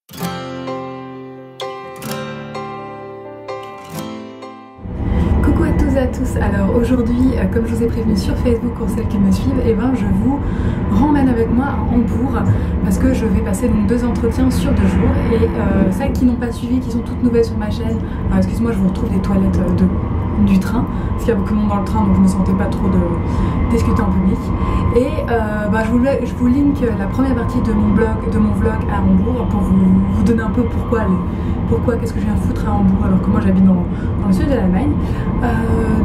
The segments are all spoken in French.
Coucou à tous et à tous. Alors aujourd'hui, comme je vous ai prévenu sur Facebook pour celles qui me suivent, je vous ramène avec moi à Hambourg parce que je vais passer donc 2 entretiens sur 2 jours et celles qui n'ont pas suivi, qui sont toutes nouvelles sur ma chaîne, excuse-moi, je vous retrouve les toilettes du train parce qu'il y a beaucoup de monde dans le train, donc je me sentais pas trop de discuter en public. Et je vous link la première partie de mon vlog à Hambourg pour vous donner un peu pourquoi qu'est-ce que je viens foutre à Hambourg alors que moi j'habite dans le sud de l'Allemagne.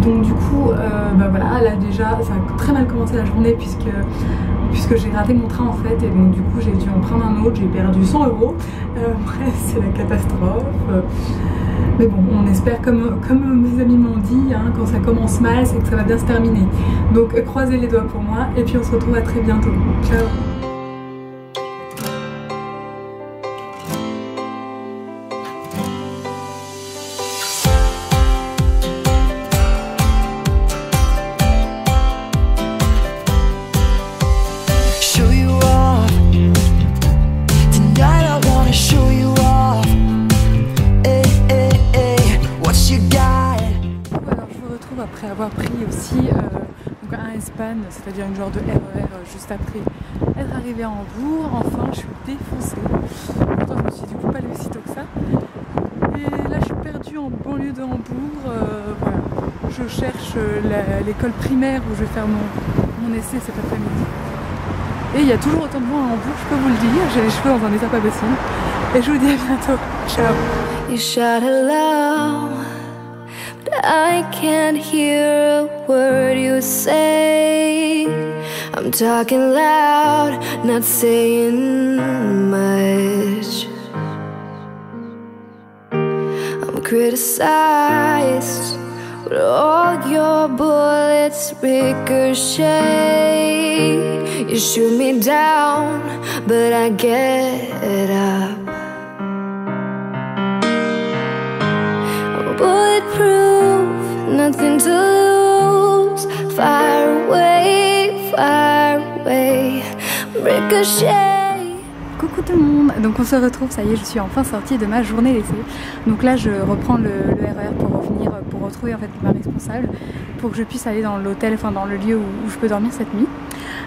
Donc du coup voilà, là déjà ça a très mal commencé la journée puisque j'ai raté mon train en fait, et donc du coup j'ai dû en prendre un autre, j'ai perdu 100 €. Bref, c'est la catastrophe. Mais bon, on espère, comme mes amis m'ont dit, quand ça commence mal, c'est que ça va bien se terminer. Donc croisez les doigts pour moi, et puis on se retrouve à très bientôt. Ciao. Après avoir pris aussi un S-Bahn, c'est-à-dire une genre de RER juste après être arrivé à Hambourg. Enfin, je suis défoncée. Pourtant, je me suis du coup pas levée si tôt que ça. Et là, je suis perdue en banlieue de Hambourg. Voilà. Je cherche l'école primaire où je vais faire mon essai cet après-midi. Et il y a toujours autant de vent à Hambourg, je peux vous le dire. J'ai les cheveux dans un état pas possible. Et je vous dis à bientôt. Ciao. I can't hear a word you say. I'm talking loud, not saying much. I'm criticized, but all your bullets ricochet. You shoot me down, but I get up. I'm bulletproof, nothing to lose. Fire away, ricochet. Coucou tout le monde, donc on se retrouve, ça y est, je suis enfin sortie de ma journée d'essai. Donc là je reprends le RER pour revenir, pour retrouver en fait ma responsable, pour que je puisse aller dans l'hôtel, enfin dans le lieu où je peux dormir cette nuit.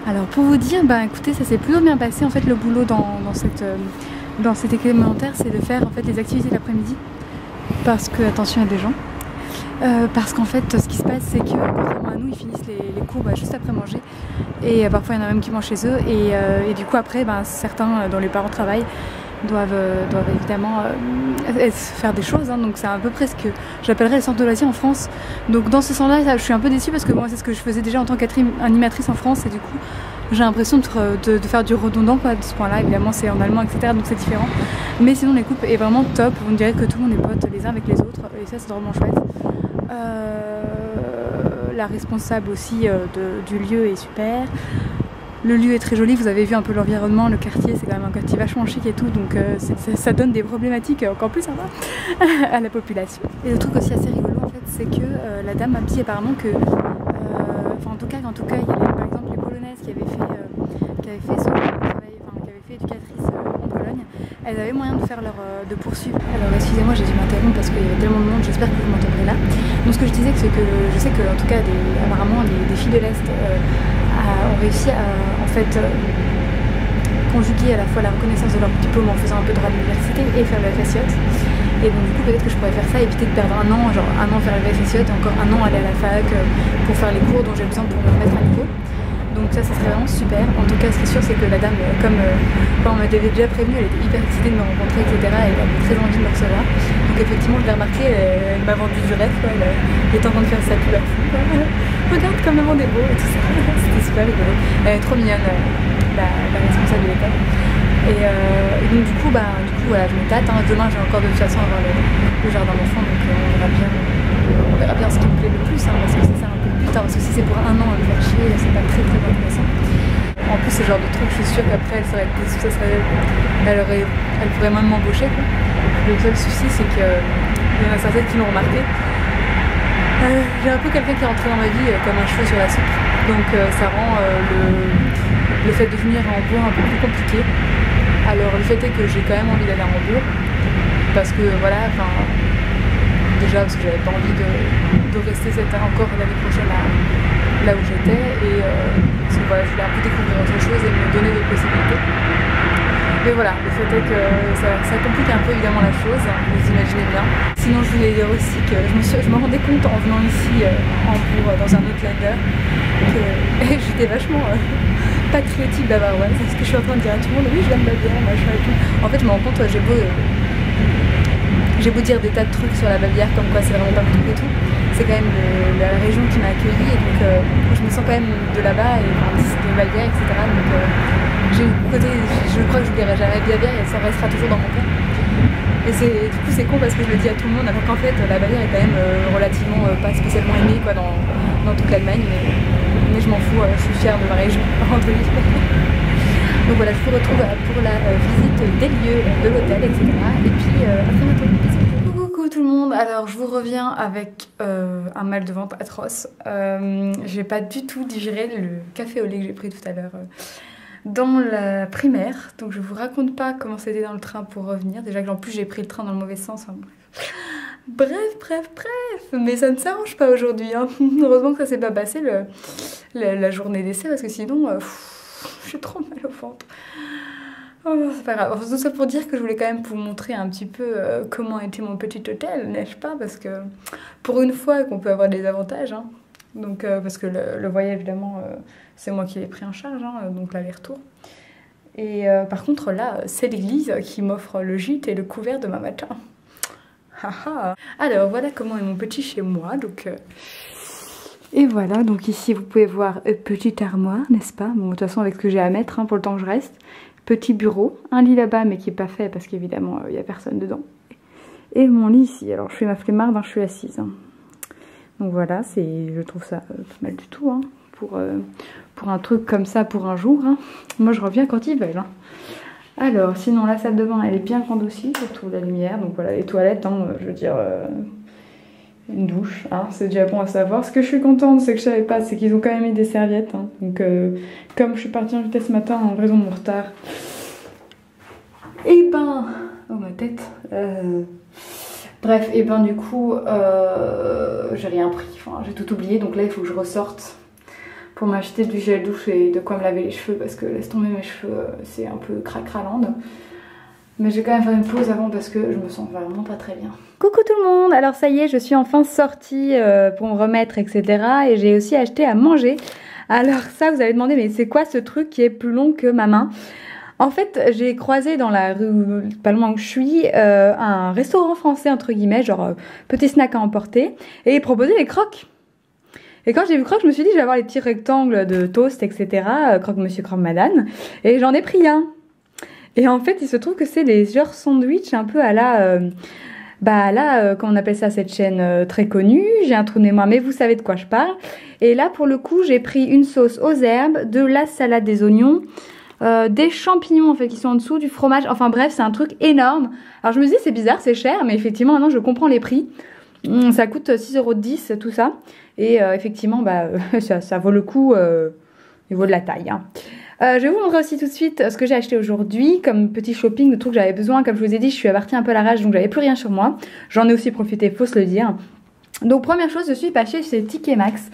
Alors pour vous dire, écoutez, ça s'est plutôt bien passé en fait. Le boulot dans cet élémentaire, c'est de faire en fait les activités de l'après-midi, parce que, attention, il y a des gens. Parce qu'en fait ce qui se passe c'est que contrairement à nous, ils finissent les cours juste après manger, et parfois il y en a même qui mangent chez eux, et du coup après certains dont les parents travaillent doivent évidemment faire des choses, donc c'est à peu près ce que j'appellerais le centre de loisirs en France. Donc dans ce sens là je suis un peu déçue parce que moi c'est ce que je faisais déjà en tant qu'animatrice en France, et du coup j'ai l'impression de faire du redondant de ce point là. Évidemment c'est en allemand etc, donc c'est différent, mais sinon l'équipe est vraiment top. On dirait que tout le monde est potes les uns avec les autres, et ça c'est vraiment chouette. La responsable aussi du lieu est super. Le lieu est très joli, vous avez vu un peu l'environnement, le quartier, c'est quand même un quartier vachement chic et tout, donc ça donne des problématiques encore plus sympas à la population. Et le truc aussi assez rigolo en fait, c'est que la dame m'a dit apparemment que, en tout cas il y avait par exemple les Polonaises qui avaient fait son travail, qui avaient fait éducatrice en Pologne, elles avaient moyen de faire de poursuivre. Alors excusez-moi, j'ai dû m'interrompre parce qu'il y avait tellement de monde, j'espère que vous m'entendrez là. Donc ce que je disais, c'est que je sais que en tout cas apparemment les filles de l'Est ont réussi à en fait conjuguer à la fois la reconnaissance de leur diplôme en faisant un peu de droit de l'université et faire le FSJ. Et donc du coup peut-être que je pourrais faire ça, éviter de perdre un an faire le FSJ et encore un an aller à la fac pour faire les cours dont j'ai besoin pour me remettre à niveau. Donc ça serait vraiment super. En tout cas ce qui est sûr c'est que la dame, comme on m'avait déjà prévenu, elle était hyper excitée de me rencontrer etc, et elle avait très envie de me recevoir. Donc effectivement je l'ai remarqué, elle m'a vendu du rêve quoi. Elle est en train de faire sa pub à fond quoi. Regarde comme le monde est beau et tout ça. C'était super rigolo. Elle est trop mignonne, la responsable de l'école. Et donc du coup voilà, je me tâte, demain j'ai encore de toute façon avoir le jardin d'enfants, donc on verra bien ce qui me plaît le plus, parce que c'est ça un peu le but, parce que si c'est pour un an à me faire chier, c'est pas très très intéressant. En plus ce genre de truc, je suis sûre qu'après elle serait déçue, elle pourrait même m'embaucher quoi. Le seul souci c'est qu'il y en a certaines qui l'ont remarqué. J'ai un peu quelqu'un qui est rentré dans ma vie comme un cheveu sur la soupe, donc ça rend le fait de venir en bois un peu plus compliqué. Alors le fait est que j'ai quand même envie d'aller à Hambourg parce que voilà, enfin déjà parce que j'avais pas envie de rester encore l'année prochaine là où j'étais et parce que voilà, je voulais un peu découvrir autre chose et me donner d'autres possibilités. Mais voilà, le fait est que ça complique un peu évidemment la chose, vous imaginez bien. Sinon je voulais dire aussi que je me rendais compte en venant ici en Hambourg dans un autre lander que j'étais vachement patriotique bavaroise, parce que je suis en train de dire à tout le monde oui je viens de Bavière, machin et tout. En fait je me rends compte, j'ai beau dire des tas de trucs sur la Bavière comme quoi c'est vraiment pas mon truc et tout, c'est quand même la région qui m'a accueillie et donc je me sens quand même de là-bas et de Bavière etc. Donc j'ai côté, je crois que je n'oublierai jamais Bavière et ça restera toujours dans mon cœur. Et du coup c'est con parce que je le dis à tout le monde alors qu'en fait la Bavière est quand même relativement pas spécialement aimée quoi, dans toute l'Allemagne, mais je m'en fous, je suis fière de ma région entre guillemets. Donc voilà, je vous retrouve pour la visite des lieux, de l'hôtel, etc. Et puis à très bientôt. Bisous. Coucou tout le monde, alors je vous reviens avec un mal de ventre atroce. J'ai pas du tout digéré le café au lait que j'ai pris tout à l'heure dans la primaire. Donc je vous raconte pas comment c'était dans le train pour revenir. Déjà que en plus j'ai pris le train dans le mauvais sens. Hein. Bref, mais ça ne s'arrange pas aujourd'hui. Hein. Heureusement que ça s'est pas passé la journée d'essai parce que sinon j'ai trop mal au ventre. Oh, c'est pas grave. Enfin, tout ça pour dire que je voulais quand même vous montrer un petit peu comment était mon petit hôtel, n'est-ce pas? Parce que pour une fois qu'on peut avoir des avantages, hein. Donc, parce que le voyage évidemment c'est moi qui l'ai pris en charge, hein, donc l'aller-retour. Et par contre là c'est l'église qui m'offre le gîte et le couvert demain matin. Alors voilà comment est mon petit chez moi. Donc et voilà, donc ici vous pouvez voir petite armoire, n'est-ce pas? Bon, de toute façon avec ce que j'ai à mettre hein, pour le temps que je reste. Petit bureau, un lit là-bas mais qui n'est pas fait parce qu'évidemment il n'y a personne dedans. Et mon lit ici, alors je fais ma flemmarde, hein, je suis assise. Hein. Donc voilà, je trouve ça pas mal du tout hein, pour un truc comme ça pour un jour. Hein. Moi je reviens quand ils veulent. Hein. Alors sinon la salle de bain elle est bien grande aussi, surtout la lumière. Donc voilà les toilettes, hein, je veux dire une douche, hein, c'est déjà bon à savoir. Ce que je suis contente c'est que je savais pas, c'est qu'ils ont quand même mis des serviettes. Hein. Donc comme je suis partie en vitesse ce matin en raison de mon retard, et ben... Oh ma tête bref, et ben du coup j'ai rien pris, enfin j'ai tout oublié. Donc là il faut que je ressorte pour m'acheter du gel douche et de quoi me laver les cheveux parce que laisse tomber mes cheveux, c'est un peu cracralande. Mais je vais quand même faire une pause avant parce que je me sens vraiment pas très bien. Coucou tout le monde, alors ça y est je suis enfin sortie pour me remettre etc. Et j'ai aussi acheté à manger. Alors ça vous allez demander mais c'est quoi ce truc qui est plus long que ma main? En fait j'ai croisé dans la rue pas loin où je suis un restaurant français entre guillemets, genre petit snack à emporter. Et ils proposaient des croques. Et quand j'ai vu croque, je me suis dit, je vais avoir les petits rectangles de toast, etc. Croque monsieur, croque madame. Et j'en ai pris un. Et en fait, il se trouve que c'est des genres sandwich un peu à la... comment on appelle ça, cette chaîne très connue. J'ai un trou de mémoire, mais vous savez de quoi je parle. Et là, pour le coup, j'ai pris une sauce aux herbes, de la salade des oignons, des champignons en fait qui sont en dessous, du fromage. Enfin bref, c'est un truc énorme. Alors je me dis, c'est bizarre, c'est cher, mais effectivement, maintenant, je comprends les prix. Ça coûte 6,10 € tout ça. Et effectivement, ça vaut le coup au niveau de la taille. Hein. Je vais vous montrer aussi tout de suite ce que j'ai acheté aujourd'hui comme petit shopping de trucs que j'avais besoin. Comme je vous ai dit, je suis partie un peu à l'arrache donc j'avais plus rien sur moi. J'en ai aussi profité, faut se le dire. Donc première chose, je suis passée chez Ticket Max.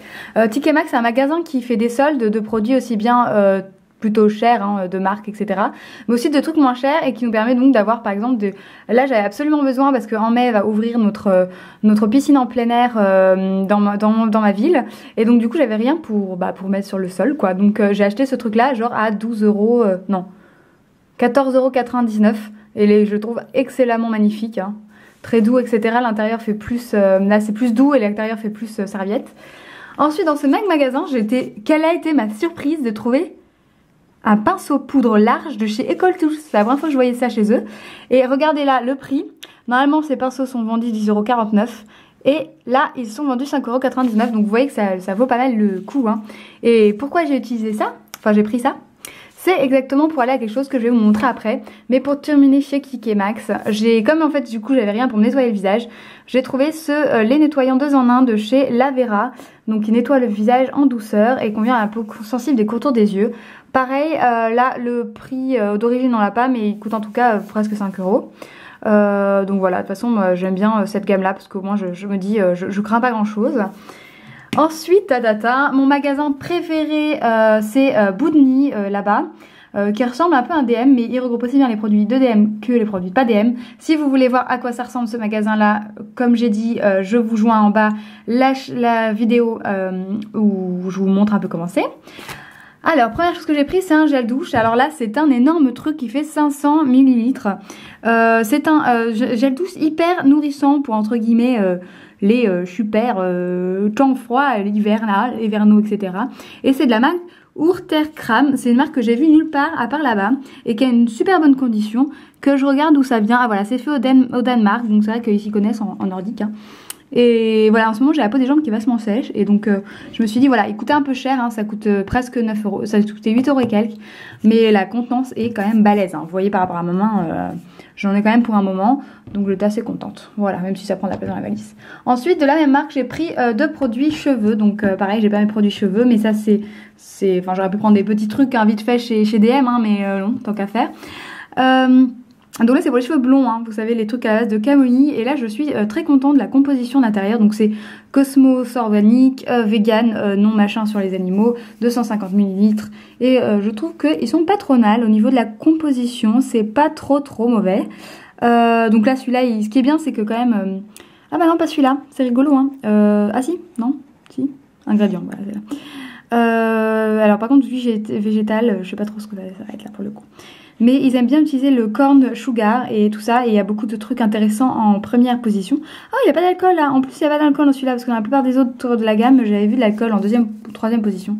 Ticket Max c'est un magasin qui fait des soldes de produits aussi bien... plutôt cher hein, de marque etc, mais aussi de trucs moins chers et qui nous permet donc d'avoir par exemple là j'avais absolument besoin parce qu'en mai va ouvrir notre piscine en plein air dans ma ville et donc du coup j'avais rien pour mettre sur le sol quoi, donc j'ai acheté ce truc là genre à 14,99 € et je le trouve excellemment magnifique hein. Très doux etc, l'intérieur fait plus là c'est plus doux et l'extérieur fait plus serviette. Ensuite dans ce même magasin quelle a été ma surprise de trouver un pinceau poudre large de chez Ecoltools. C'est la première fois que je voyais ça chez eux. Et regardez là le prix. Normalement ces pinceaux sont vendus 10,49 € et là ils sont vendus 5,99 €. Donc vous voyez que ça vaut pas mal le coup hein. Et pourquoi j'ai utilisé ça, enfin j'ai pris ça, c'est exactement pour aller à quelque chose que je vais vous montrer après. Mais pour terminer chez TK Maxx, comme en fait du coup j'avais rien pour me nettoyer le visage, j'ai trouvé ce lait nettoyant 2 en 1 de chez Lavera. Donc qui nettoie le visage en douceur et convient à la peau sensible des contours des yeux. Pareil, là le prix d'origine on l'a pas, mais il coûte en tout cas presque 5 €. Donc voilà, de toute façon j'aime bien cette gamme là parce que moi je me dis je crains pas grand chose. Ensuite, mon magasin préféré c'est Boudni là-bas. Qui ressemble un peu à un DM, mais il regroupe aussi bien les produits de DM que les produits pas DM. Si vous voulez voir à quoi ça ressemble ce magasin là, comme j'ai dit, je vous joins en bas la vidéo où je vous montre un peu comment c'est. Alors, première chose que j'ai pris, c'est un gel douche. Alors là, c'est un énorme truc qui fait 500 ml. C'est un gel douche hyper nourrissant pour, entre guillemets, les super temps froid, hivernaux, etc. Et c'est de la marque Urterkram. C'est une marque que j'ai vue nulle part à part là-bas et qui a une super bonne condition. Que je regarde où ça vient. Ah voilà, c'est fait au Danemark. Donc c'est vrai qu'ils s'y connaissent en nordique. Hein. Et voilà, en ce moment j'ai la peau des jambes qui est vachement sèche. Et donc je me suis dit voilà, il coûtait un peu cher, hein, ça coûte presque 9 €, ça coûtait 8 € et quelques. Mais la contenance est quand même balèze, hein. Vous voyez par rapport à ma main, j'en ai quand même pour un moment. Donc j'étais assez contente, voilà, même si ça prend de la place dans la valise. Ensuite de la même marque j'ai pris 2 produits cheveux. Donc pareil, j'ai pas mes produits cheveux, mais ça c'est... Enfin j'aurais pu prendre des petits trucs hein, vite fait chez DM, hein, mais non, tant qu'à faire. Donc là c'est pour les cheveux blonds, hein, vous savez les trucs à base de camomille. Et là je suis très contente de la composition d'intérieur. Donc c'est Cosmos organique, vegan, non machin sur les animaux, 250 ml. Et je trouve qu'ils sont pas trop mal au niveau de la composition, c'est pas trop mauvais. Donc là celui-là, ce qui est bien c'est que quand même... Ah bah non pas celui-là, c'est rigolo hein. Ah si, non, si, ingrédients, voilà c'est là. Alors par contre lui végétal, je sais pas trop ce que ça va être là pour le coup. Mais ils aiment bien utiliser le corn sugar et tout ça. Et il y a beaucoup de trucs intéressants en première position. Ah, il n'y a pas d'alcool là. En plus, il n'y a pas d'alcool dans celui-là. Parce que dans la plupart des autres de la gamme, j'avais vu de l'alcool en 2e ou 3e position.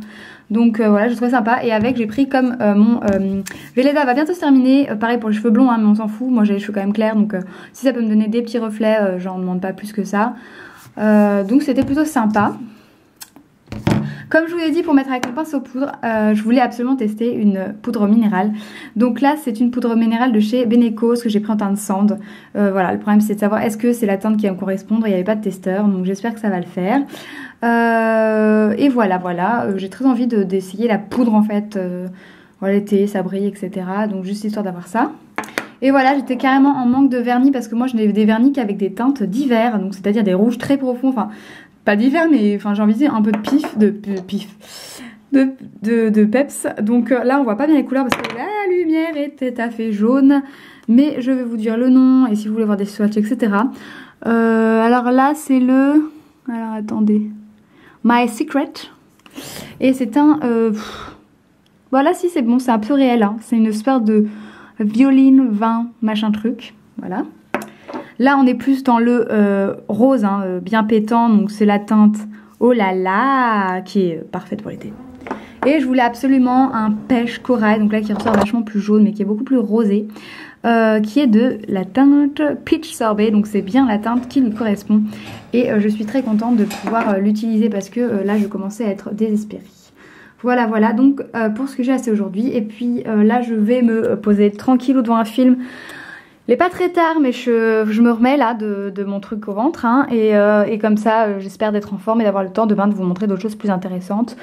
Donc voilà, je trouvais sympa. Et avec, j'ai pris comme mon Velleda va bientôt se terminer. Pareil pour les cheveux blonds, hein, mais on s'en fout. Moi, j'ai les cheveux quand même clairs. Donc si ça peut me donner des petits reflets, j'en demande pas plus que ça. Donc c'était plutôt sympa. Comme je vous l'ai dit, pour mettre avec mon pinceau poudre, je voulais absolument tester une poudre minérale. Donc là, c'est une poudre minérale de chez Benecos que j'ai pris en teinte sand. Voilà, le problème c'est de savoir est-ce que c'est la teinte qui va me correspondre. Il n'y avait pas de testeur, donc j'espère que ça va le faire. Et voilà, j'ai très envie d'essayer la poudre en fait. Voilà, l'été, ça brille, etc. Donc juste histoire d'avoir ça. Et voilà, j'étais carrément en manque de vernis parce que moi je n'ai des vernis qu'avec des teintes d'hiver. Donc c'est-à-dire des rouges très profonds, enfin... Pas d'hiver, mais enfin j'ai envie de dire un peu de peps. Donc là on voit pas bien les couleurs parce que la lumière est tout à fait jaune. Mais je vais vous dire le nom et si vous voulez voir des swatchs, etc. Alors là c'est le... Alors attendez. My Secret. Et c'est un... Voilà, si c'est bon, c'est un peu réel. Hein. C'est une espèce de violine, vin, machin truc. Voilà. Là, on est plus dans le rose, hein, bien pétant. Donc, c'est la teinte Oh là là, qui est parfaite pour l'été. Et je voulais absolument un pêche corail. Donc là, qui ressort vachement plus jaune, mais qui est beaucoup plus rosé. Qui est de la teinte Peach Sorbet. Donc, c'est bien la teinte qui lui correspond. Et je suis très contente de pouvoir l'utiliser parce que là, je commençais à être désespérée. Voilà, donc pour ce que j'ai assez aujourd'hui. Et puis là, je vais me poser tranquillou devant un film. Il n'est pas très tard, mais je me remets là de mon truc au ventre. Hein, et comme ça, j'espère d'être en forme et d'avoir le temps demain de vous montrer d'autres choses plus intéressantes.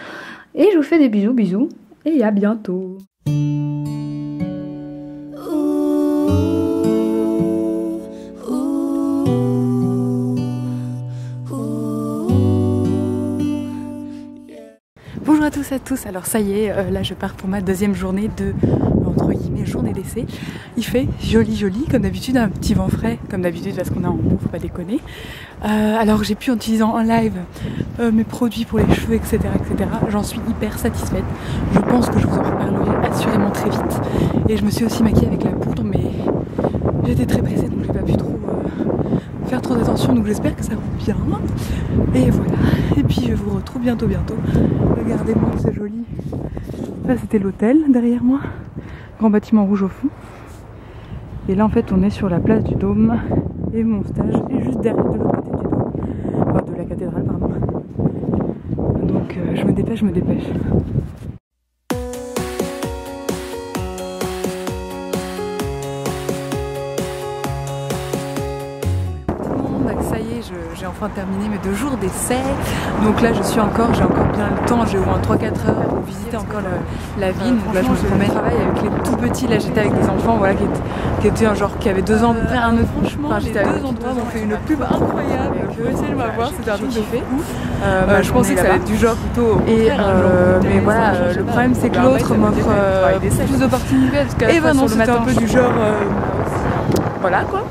Et je vous fais des bisous. Et à bientôt. Bonjour à tous et à tous, alors ça y est, là je pars pour ma 2e journée de, entre guillemets, journée d'essai. Il fait joli, comme d'habitude, un petit vent frais, comme d'habitude parce qu'on est en haut, faut pas déconner. Alors j'ai pu, en utilisant en live mes produits pour les cheveux, etc. J'en suis hyper satisfaite. Je pense que je vous en reparlerai assurément très vite. Et je me suis aussi maquillée avec la poudre, mais j'étais très pressée donc j'ai pas pu trop faire trop d'attention, donc j'espère que ça va bien. Et voilà, et puis je vous retrouve bientôt. Regardez-moi, c'est joli. Ça c'était l'hôtel derrière moi, grand bâtiment rouge au fond. Et là en fait on est sur la place du Dôme et mon stage est juste derrière de l'autre côté du Dôme, enfin de la cathédrale pardon. Donc je me dépêche. j'ai enfin terminé mes 2 jours d'essai. Donc là j'ai encore bien le temps, j'ai au moins 3-4 heures pour visiter encore la ville. Donc là je me promène, travail avec les tout petits, là j'étais avec des enfants voilà, qui étaient un genre qui avaient 2 ans à peu près, un autre. Franchement, j'étais avec 2 endroits ont fait une pub incroyable pour essayer de m'avoir, c'était un truc de fait. Je pensais que ça allait être du genre plutôt. Mais voilà, le problème c'est que l'autre m'offre plus d'opportunités parce qu'à la fois sur le matin un peu du genre voilà quoi.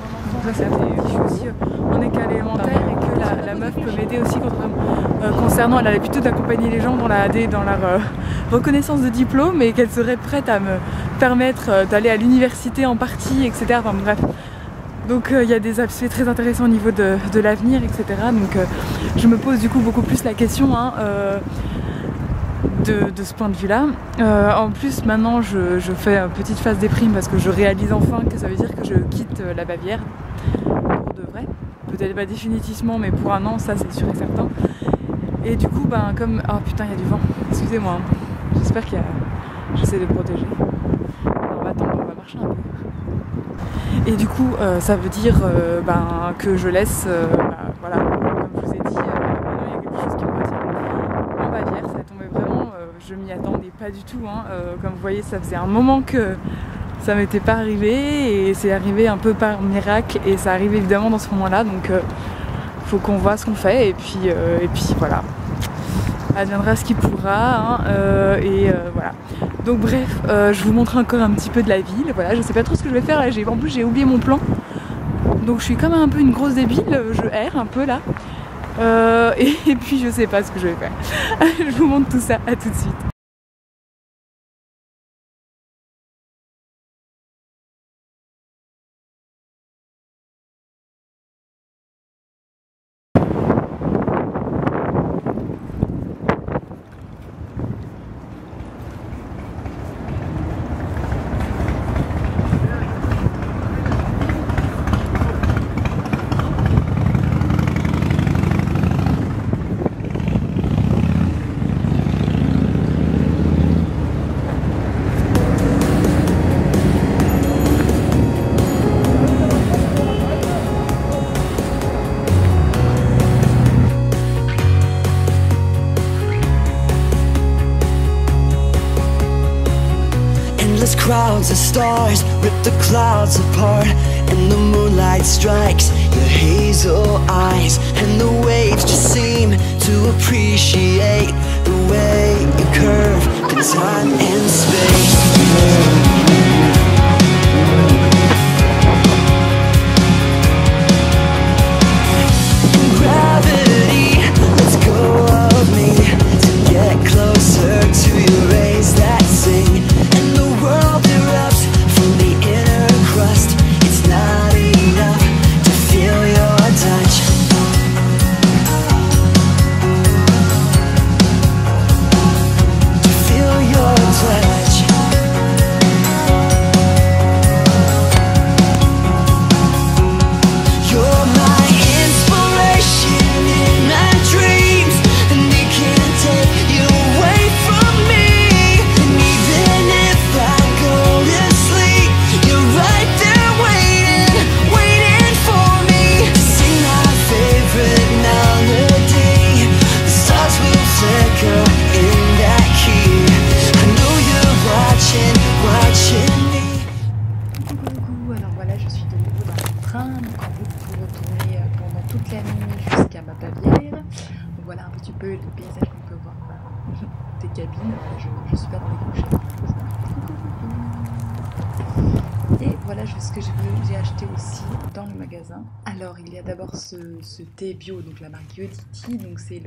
Donc là je suis aussi en école élémentaire et que la meuf peut m'aider aussi concernant, elle allait plutôt d'accompagner les gens dans leur reconnaissance de diplôme et qu'elle serait prête à me permettre d'aller à l'université en partie, etc. Enfin bref. Donc il y a des aspects très intéressants au niveau de l'avenir, etc. Donc je me pose du coup beaucoup plus la question de ce point de vue-là. En plus, maintenant, je fais une petite phase déprime parce que je réalise enfin que ça veut dire que je quitte la Bavière pour de vrai. Peut-être pas définitivement, mais pour un an, ça c'est sûr et certain. Et du coup, comme... Oh putain, il y a du vent. Excusez-moi. J'espère qu'il y a... J'essaie de protéger. On va attendre, on va marcher un peu. Et du coup, ça veut dire que je laisse... voilà, comme je vous ai dit, maintenant il y a quelque chose qui me retient. En Bavière, ça tombait vraiment... je m'y attendais pas du tout. Comme vous voyez, ça faisait un moment que ça m'était pas arrivé. Et c'est arrivé un peu par miracle. Et ça arrive évidemment dans ce moment-là. Donc... faut qu'on voit ce qu'on fait et puis voilà, adviendra ce qui pourra voilà. Donc bref, je vous montre encore un petit peu de la ville. Voilà, je sais pas trop ce que je vais faire là. En plus j'ai oublié mon plan, donc je suis comme un peu une grosse débile. Je erre un peu là et puis je sais pas ce que je vais faire. Je vous montre tout ça, à tout de suite. Crowds of stars rip the clouds apart, and the moonlight strikes your hazel eyes, and the waves just seem to appreciate the way you curve in time and space. Gravity lets go of me to get closer to your rays that sing. Voilà un petit peu les paysages qu'on peut voir des cabines. Je suis pas dans les couchers. Et voilà ce que j'ai acheté aussi dans le magasin. Alors il y a d'abord ce thé bio, donc la marque Yoditi, donc c'est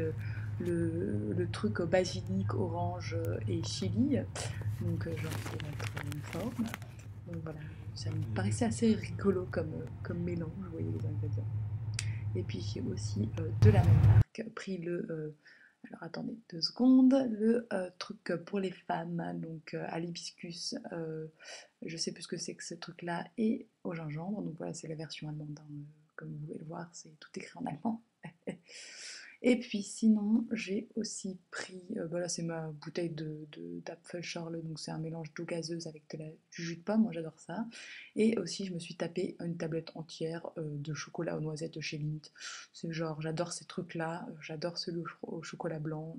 le truc basilic, orange et chili, donc genre pour mettre une forme. Donc voilà, ça me paraissait assez rigolo comme mélange, vous voyez les ingrédients. Et puis j'ai aussi de la même marque pris alors attendez 2 secondes, le truc pour les femmes, donc à l'hibiscus, je sais plus ce que c'est que ce truc là, et au gingembre, donc voilà c'est la version allemande, comme vous pouvez le voir, c'est tout écrit en allemand. Et puis sinon, j'ai aussi pris, là c'est ma bouteille d'Apfelschorle, donc c'est un mélange d'eau gazeuse avec du jus de pomme, moi j'adore ça. Et aussi je me suis tapé une tablette entière de chocolat aux noisettes de chez Lindt. C'est genre, j'adore ces trucs-là, j'adore celui au chocolat blanc.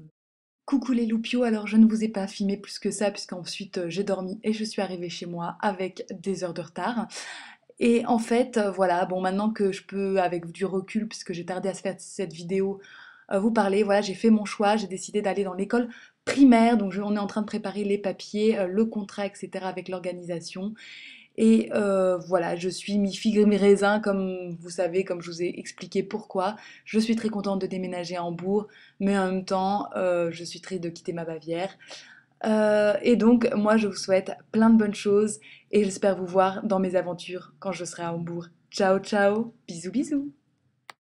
Coucou les loupiaux, alors je ne vous ai pas filmé plus que ça puisqu'ensuite j'ai dormi et je suis arrivée chez moi avec des heures de retard. Et en fait, voilà, bon maintenant que je peux avec du recul puisque j'ai tardé à se faire cette vidéo, vous parler, voilà, j'ai fait mon choix, j'ai décidé d'aller dans l'école primaire, donc on est en train de préparer les papiers, le contrat, etc. avec l'organisation. Et voilà, je suis mi-figue mi-raisin, comme vous savez, comme je vous ai expliqué pourquoi. Je suis très contente de déménager à Hambourg, mais en même temps, je suis triste de quitter ma Bavière. Et donc, moi, je vous souhaite plein de bonnes choses et j'espère vous voir dans mes aventures quand je serai à Hambourg. Ciao, ciao, bisous, bisous.